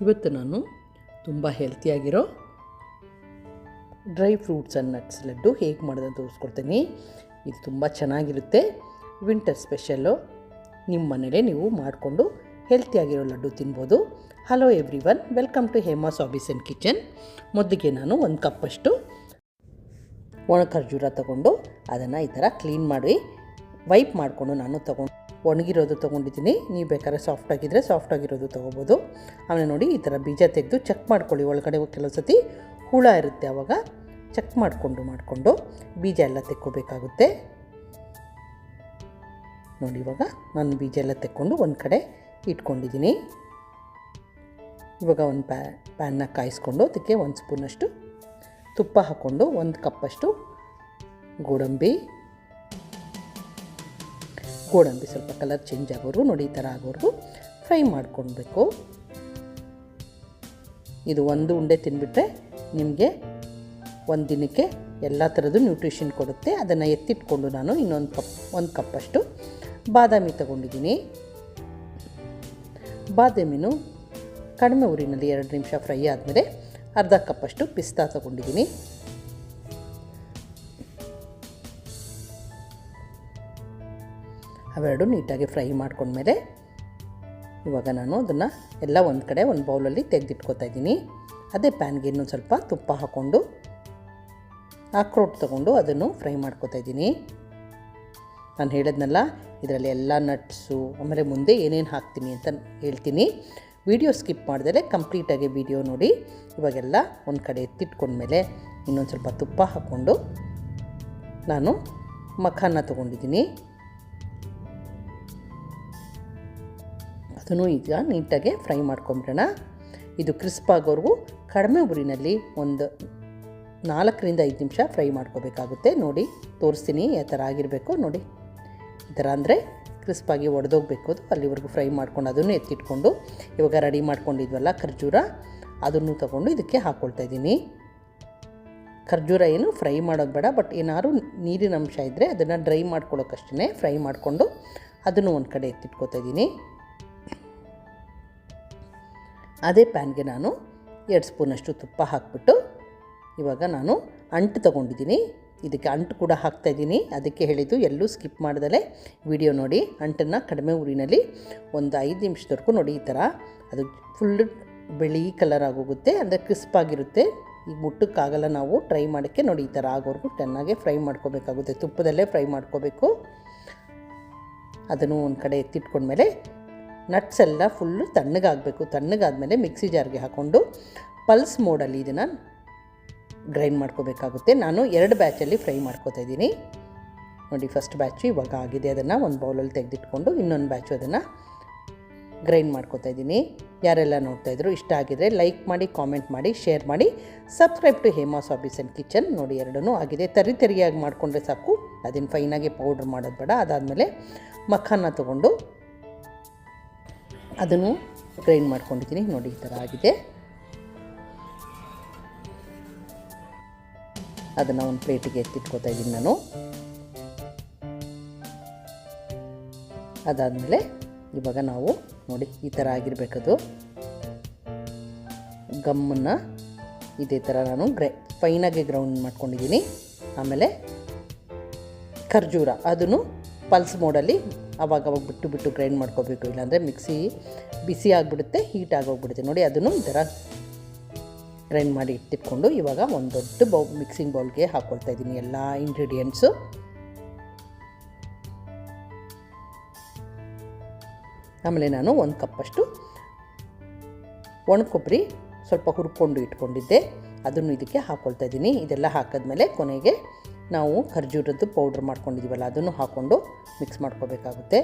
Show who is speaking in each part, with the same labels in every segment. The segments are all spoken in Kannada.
Speaker 1: ಇವತ್ತು ನಾನು ತುಂಬ ಹೆಲ್ತಿಯಾಗಿರೋ dry fruits and nuts laddu ಹೇಗೆ ಮಾಡೋದು ತೋರಿಸ್ಕೊಡ್ತೀನಿ. ಇದು ತುಂಬ ಚೆನ್ನಾಗಿರುತ್ತೆ. Winter special. ನಿಮ್ಮ ಮನೇಲೇ ನೀವು ಮಾಡಿಕೊಂಡು ಹೆಲ್ತಿಯಾಗಿರೋ ಲಡ್ಡು ತಿನ್ಬೋದು. Hello everyone, welcome to Hema's hobbies and kitchen. ಮೊದಲಿಗೆ ನಾನು 1 ಕಪ್ಪಷ್ಟು ಒಣ ಖರ್ಜೂರ ತೊಗೊಂಡು ಅದನ್ನು ಈ ಥರ ಕ್ಲೀನ್ ಮಾಡಿ ವೈಪ್ ಮಾಡಿಕೊಂಡು ನಾನು ಒಣಗಿರೋದು ತೊಗೊಂಡಿದ್ದೀನಿ. ನೀವು ಬೇಕಾದ್ರೆ ಸಾಫ್ಟಾಗಿರೋದು ತೊಗೋಬೋದು. ಆಮೇಲೆ ನೋಡಿ, ಈ ಥರ ಬೀಜ ತೆಗೆದು ಚೆಕ್ ಮಾಡ್ಕೊಳ್ಳಿ. ಒಳಗಡೆ ಕೆಲವು ಸತಿ ಹುಳ ಇರುತ್ತೆ, ಆವಾಗ ಚೆಕ್ ಮಾಡಿಕೊಂಡು ಬೀಜ ಎಲ್ಲ ತೆಕ್ಕೋಬೇಕಾಗುತ್ತೆ. ನೋಡಿ, ಇವಾಗ ನಾನು ಬೀಜ ಎಲ್ಲ ತೆಕ್ಕೊಂಡು ಒಂದು ಕಡೆ ಇಟ್ಕೊಂಡಿದ್ದೀನಿ. ಇವಾಗ ಒಂದು ಪ್ಯಾನ್ನ ಕಾಯಿಸ್ಕೊಂಡು ಅದಕ್ಕೆ 1 ಸ್ಪೂನಷ್ಟು ತುಪ್ಪ ಹಾಕ್ಕೊಂಡು 1 ಕಪ್ಪಷ್ಟು ಗೋಡಂಬಿ ಸ್ವಲ್ಪ ಕಲರ್ ಚೇಂಜ್ ಆಗೋರು, ನೋಡಿ ಈ ಥರ ಆಗೋರ್ಗು ಫ್ರೈ ಮಾಡ್ಕೊಳ್ಬೇಕು. ಇದು ಒಂದು ಉಂಡೆ ತಿನ್ಬಿಟ್ರೆ ನಿಮಗೆ ಒಂದು ದಿನಕ್ಕೆ ಎಲ್ಲ ಥರದ್ದು ನ್ಯೂಟ್ರಿಷನ್ ಕೊಡುತ್ತೆ. ಅದನ್ನು ಎತ್ತಿಟ್ಕೊಂಡು ನಾನು ಇನ್ನೊಂದು 1 ಕಪ್ಪಷ್ಟು ಬಾದಾಮಿ ತಗೊಂಡಿದ್ದೀನಿ. ಬಾದಾಮಿನೂ ಕಡಿಮೆ ಉರಿನಲ್ಲಿ 2 ನಿಮಿಷ ಫ್ರೈ ಆದಮೇಲೆ ಅರ್ಧ ಕಪ್ಪಷ್ಟು ಪಿಸ್ತಾ ತಗೊಂಡಿದ್ದೀನಿ. ಅವೆರಡು ನೀಟಾಗಿ ಫ್ರೈ ಮಾಡ್ಕೊಂಡ್ಮೇಲೆ ಇವಾಗ ನಾನು ಅದನ್ನು ಎಲ್ಲ ಒಂದು ಕಡೆ ಒಂದು ಬೌಲಲ್ಲಿ ತೆಗೆದಿಟ್ಕೊತಾ ಇದ್ದೀನಿ. ಅದೇ ಪ್ಯಾನ್ಗೆ ಇನ್ನೊಂದು ಸ್ವಲ್ಪ ತುಪ್ಪ ಹಾಕ್ಕೊಂಡು ಅಕ್ರೋಟ್ ತೊಗೊಂಡು ಅದನ್ನು ಫ್ರೈ ಮಾಡ್ಕೊತಾ ಇದ್ದೀನಿ. ನಾನು ಹೇಳಿದ್ನಲ್ಲ, ಇದರಲ್ಲಿ ಎಲ್ಲ ನಟ್ಸು ಆಮೇಲೆ ಮುಂದೆ ಏನೇನು ಹಾಕ್ತೀನಿ ಅಂತ ಹೇಳ್ತೀನಿ. ವಿಡಿಯೋ ಸ್ಕಿಪ್ ಮಾಡ್ದಲೇ ಕಂಪ್ಲೀಟಾಗಿ ವಿಡಿಯೋ ನೋಡಿ. ಇವಾಗೆಲ್ಲ ಒಂದು ಕಡೆ ಎತ್ತಿಟ್ಕೊಂಡ್ಮೇಲೆ ಇನ್ನೊಂದು ಸ್ವಲ್ಪ ತುಪ್ಪ ಹಾಕ್ಕೊಂಡು ನಾನು ಮಖಾನ ತೊಗೊಂಡಿದ್ದೀನಿ. ಅದನ್ನು ಈಗ ನೀಟಾಗಿ ಫ್ರೈ ಮಾಡ್ಕೊಂಬಿಡೋಣ. ಇದು ಕ್ರಿಸ್ಪ್ ಆಗೋವರೆಗೂ ಕಡಿಮೆ ಉರಿನಲ್ಲಿ ಒಂದು 4ರಿಂದ 5 ನಿಮಿಷ ಫ್ರೈ ಮಾಡ್ಕೋಬೇಕಾಗುತ್ತೆ. ನೋಡಿ ತೋರಿಸ್ತೀನಿ ಯಾವ ಥರ ಆಗಿರಬೇಕು. ನೋಡಿ ಈ ಥರ ಅಂದರೆ ಕ್ರಿಸ್ಪಾಗಿ ಒಡೆದೋಗ್ಬೇಕು. ಅದು ಅಲ್ಲಿವರೆಗೂ ಫ್ರೈ ಮಾಡ್ಕೊಂಡು ಅದನ್ನು ಎತ್ತಿಟ್ಕೊಂಡು ಇವಾಗ ರೆಡಿ ಮಾಡ್ಕೊಂಡಿದ್ವಲ್ಲ ಖರ್ಜೂರ, ಅದನ್ನು ತೊಗೊಂಡು ಇದಕ್ಕೆ ಹಾಕ್ಕೊಳ್ತಾ ಇದ್ದೀನಿ. ಖರ್ಜೂರ ಏನು ಫ್ರೈ ಮಾಡೋದು ಬೇಡ, ಬಟ್ ಏನಾದ್ರು ನೀರಿನ ಅಂಶ ಇದ್ದರೆ ಅದನ್ನು ಡ್ರೈ ಮಾಡ್ಕೊಳ್ಳೋಕ್ಕಷ್ಟೇ ಫ್ರೈ ಮಾಡಿಕೊಂಡು ಅದನ್ನು ಒಂದು ಕಡೆ ಎತ್ತಿಟ್ಕೊತಾ ಇದ್ದೀನಿ. ಅದೇ ಪ್ಯಾನ್ಗೆ ನಾನು 2 ಸ್ಪೂನಷ್ಟು ತುಪ್ಪ ಹಾಕ್ಬಿಟ್ಟು ಇವಾಗ ನಾನು ಅಂಟು ತೊಗೊಂಡಿದ್ದೀನಿ. ಇದಕ್ಕೆ ಅಂಟು ಕೂಡ ಹಾಕ್ತಾಯಿದ್ದೀನಿ. ಅದಕ್ಕೆ ಹೇಳಿದ್ದು ಎಲ್ಲೂ ಸ್ಕಿಪ್ ಮಾಡ್ದಲೇ ವಿಡಿಯೋ ನೋಡಿ. ಅಂಟನ್ನು ಕಡಿಮೆ ಉರಿನಲ್ಲಿ ಒಂದು 5 ನಿಮಿಷದವರೆಗೂ ನೋಡಿ ಈ ಥರ ಅದು ಫುಲ್ಲು ಬಿಳಿ ಕಲರ್ ಆಗೋಗುತ್ತೆ, ಅಂದರೆ ಕ್ರಿಸ್ಪಾಗಿರುತ್ತೆ. ಈಗ ಮುಟ್ಟಕ್ಕಾಗಲ್ಲ, ನಾವು ಟ್ರೈ ಮಾಡೋಕ್ಕೆ ನೋಡಿ ಈ ಥರ ಆಗೋವರೆಗೂ ಚೆನ್ನಾಗಿ ಫ್ರೈ ಮಾಡ್ಕೋಬೇಕಾಗುತ್ತೆ. ತುಪ್ಪದಲ್ಲೇ ಫ್ರೈ ಮಾಡ್ಕೋಬೇಕು. ಅದನ್ನು ಒಂದು ಕಡೆ ಎತ್ತಿಟ್ಕೊಂಡ್ಮೇಲೆ ನಟ್ಸ್ ಎಲ್ಲ ಫುಲ್ಲು ತಣ್ಣಗಾಗಬೇಕು. ತಣ್ಣಗಾದ್ಮೇಲೆ ಮಿಕ್ಸಿ ಜಾರ್ಗೆ ಹಾಕ್ಕೊಂಡು ಪಲ್ಸ್ ಮೋಡಲ್ಲಿ ಇದನ್ನು ಗ್ರೈಂಡ್ ಮಾಡ್ಕೋಬೇಕಾಗುತ್ತೆ. ನಾನು 2 ಬ್ಯಾಚಲ್ಲಿ ಫ್ರೈ ಮಾಡ್ಕೋತಾ ಇದ್ದೀನಿ. ನೋಡಿ, ಫಸ್ಟ್ ಬ್ಯಾಚು ಇವಾಗ ಆಗಿದೆ. ಅದನ್ನು ಒಂದು ಬೌಲಲ್ಲಿ ತೆಗೆದಿಟ್ಕೊಂಡು ಇನ್ನೊಂದು ಬ್ಯಾಚು ಅದನ್ನು ಗ್ರೈಂಡ್ ಮಾಡ್ಕೋತಾ ಇದ್ದೀನಿ. ಯಾರೆಲ್ಲ ನೋಡ್ತಾಯಿದ್ರು, ಇಷ್ಟ ಆಗಿದರೆ ಲೈಕ್ ಮಾಡಿ, ಕಾಮೆಂಟ್ ಮಾಡಿ, ಶೇರ್ ಮಾಡಿ, subscribe to Hema's hobbies and kitchen. ನೋಡಿ, ಎರಡೂ ಆಗಿದೆ. ತರಿಯಾಗಿ ಮಾಡಿಕೊಂಡ್ರೆ ಸಾಕು, ಅದನ್ನು ಫೈನಾಗಿ ಪೌಡ್ರ್ ಮಾಡೋದು ಬೇಡ. ಅದಾದಮೇಲೆ ಮಖಾನ ತೊಗೊಂಡು ಅದನ್ನು ಗ್ರೈಂಡ್ ಮಾಡ್ಕೊಂಡಿದ್ದೀನಿ. ನೋಡಿ ಈ ಥರ ಆಗಿದೆ. ಅದನ್ನು ಒಂದು ಪ್ಲೇಟಿಗೆ ಎತ್ತಿಟ್ಕೊತಾ ಇದ್ದೀನಿ ನಾನು. ಅದಾದಮೇಲೆ ಇವಾಗ ನಾವು ನೋಡಿ ಈ ಥರ ಆಗಿರಬೇಕದು. ಗಮ್ಮನ್ನು ಇದೇ ಥರ ನಾನು ಫೈನಾಗಿ ಗ್ರೌಂಡ್ ಮಾಡ್ಕೊಂಡಿದ್ದೀನಿ. ಆಮೇಲೆ ಖರ್ಜೂರ ಅದನ್ನು ಪಲ್ಸ್ ಮೋಡಲ್ಲಿ ಅವಾಗ ಬಿಟ್ಟು ಗ್ರೈಂಡ್ ಮಾಡ್ಕೋಬೇಕು. ಇಲ್ಲಾಂದರೆ ಮಿಕ್ಸಿ ಬಿಸಿ ಆಗಿಬಿಡುತ್ತೆ, ಹೀಟ್ ಆಗೋಗ್ಬಿಡುತ್ತೆ. ನೋಡಿ, ಅದನ್ನು ಈ ಥರ ಗ್ರೈಂಡ್ ಮಾಡಿ ಇಟ್ಟಿಟ್ಕೊಂಡು ಇವಾಗ ಒಂದು ದೊಡ್ಡ ಮಿಕ್ಸಿಂಗ್ ಬೌಲ್ಗೆ ಹಾಕ್ಕೊಳ್ತಾ ಇದ್ದೀನಿ ಎಲ್ಲ ಇಂಗ್ರೀಡಿಯೆಂಟ್ಸು. ಆಮೇಲೆ ನಾನು 1 ಕಪ್ಪಷ್ಟು ಒಣ ಕೊಬ್ಬರಿ ಸ್ವಲ್ಪ ಹುರ್ಕೊಂಡು ಇಟ್ಕೊಂಡಿದ್ದೆ, ಅದನ್ನು ಇದಕ್ಕೆ ಹಾಕ್ಕೊಳ್ತಾ ಇದ್ದೀನಿ. ಇದೆಲ್ಲ ಹಾಕಿದ್ಮೇಲೆ ಕೊನೆಗೆ ನಾವು ಖರ್ಜೂರದ್ದು ಪೌಡ್ರ್ ಮಾಡ್ಕೊಂಡಿದ್ದೀವಲ್ಲ ಅದನ್ನು ಹಾಕ್ಕೊಂಡು ಮಿಕ್ಸ್ ಮಾಡ್ಕೋಬೇಕಾಗುತ್ತೆ.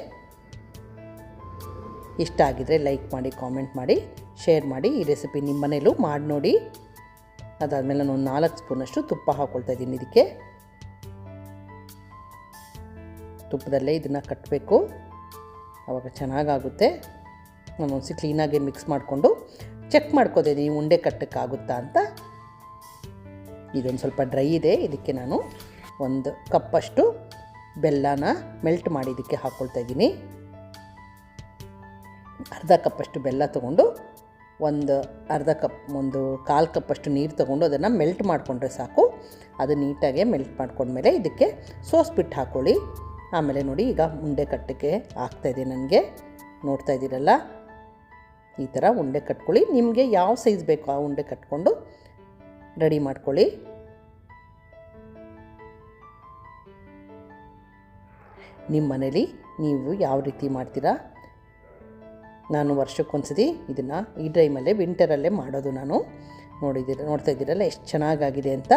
Speaker 1: ಇಷ್ಟ ಆಗಿದರೆ ಲೈಕ್ ಮಾಡಿ, ಕಾಮೆಂಟ್ ಮಾಡಿ, ಶೇರ್ ಮಾಡಿ. ಈ ರೆಸಿಪಿ ನಿಮ್ಮ ಮನೇಲೂ ಮಾಡಿ ನೋಡಿ. ಅದಾದಮೇಲೆ ನಾನು 4 ಸ್ಪೂನಷ್ಟು ತುಪ್ಪ ಹಾಕ್ಕೊಳ್ತಾ ಇದ್ದೀನಿ. ಇದಕ್ಕೆ ತುಪ್ಪದಲ್ಲೇ ಇದನ್ನು ಕಟ್ಟಬೇಕು, ಆವಾಗ ಚೆನ್ನಾಗಾಗುತ್ತೆ. ನಾನು ಒಂದ್ಸಿ ಕ್ಲೀನಾಗಿ ಮಿಕ್ಸ್ ಮಾಡಿಕೊಂಡು ಚೆಕ್ ಮಾಡ್ಕೋತೀನಿ ಉಂಡೆ ಕಟ್ಟಕ್ಕಾಗುತ್ತಾ ಅಂತ. ಇದೊಂದು ಸ್ವಲ್ಪ ಡ್ರೈ ಇದೆ. ಇದಕ್ಕೆ ನಾನು 1 ಕಪ್ಪಷ್ಟು ಬೆಲ್ಲನ ಮೆಲ್ಟ್ ಮಾಡಿ ಇದಕ್ಕೆ ಹಾಕ್ಕೊಳ್ತಾ ಇದ್ದೀನಿ. ಅರ್ಧ ಕಪ್ಪಷ್ಟು ಬೆಲ್ಲ ತೊಗೊಂಡು ಒಂದು ಅರ್ಧ ಕಪ್, ಒಂದು ಕಾಲು ಕಪ್ಪಷ್ಟು ನೀರು ತೊಗೊಂಡು ಅದನ್ನು ಮೆಲ್ಟ್ ಮಾಡಿಕೊಂಡ್ರೆ ಸಾಕು. ಅದು ನೀಟಾಗಿ ಮೆಲ್ಟ್ ಮಾಡ್ಕೊಂಡ್ಮೇಲೆ ಇದಕ್ಕೆ ಸೋಸ್ಬಿಟ್ಟು ಹಾಕ್ಕೊಳ್ಳಿ. ಆಮೇಲೆ ನೋಡಿ, ಈಗ ಉಂಡೆ ಕಟ್ಟಕ್ಕೆ ಆಗ್ತಾಯಿದೆ ನನಗೆ, ನೋಡ್ತಾ ಇದ್ದೀರಲ್ಲ, ಈ ಥರ ಉಂಡೆ ಕಟ್ಕೊಳ್ಳಿ. ನಿಮಗೆ ಯಾವ ಸೈಜ್ ಬೇಕೋ ಆ ಉಂಡೆ ಕಟ್ಕೊಂಡು ರೆಡಿ ಮಾಡ್ಕೊಳ್ಳಿ. ನಿಮ್ಮ ಮನೇಲಿ ನೀವು ಯಾವ ರೀತಿ ಮಾಡ್ತೀರಾ? ನಾನು ವರ್ಷಕ್ಕೊಂದ್ಸತಿ ಇದನ್ನು ಈ ಟೈಮಲ್ಲೇ ವಿಂಟರಲ್ಲೇ ಮಾಡೋದು ನಾನು. ನೋಡ್ತಾ ಇದ್ದೀರಲ್ಲ ಎಷ್ಟು ಚೆನ್ನಾಗಾಗಿದೆ ಅಂತ.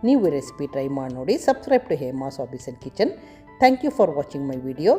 Speaker 1: ನೀವು ಈ ರೆಸಿಪಿ ಟ್ರೈ ಮಾಡಿ ನೋಡಿ. Subscribe to Hema's hobbies and kitchen. Thank you for watching my video.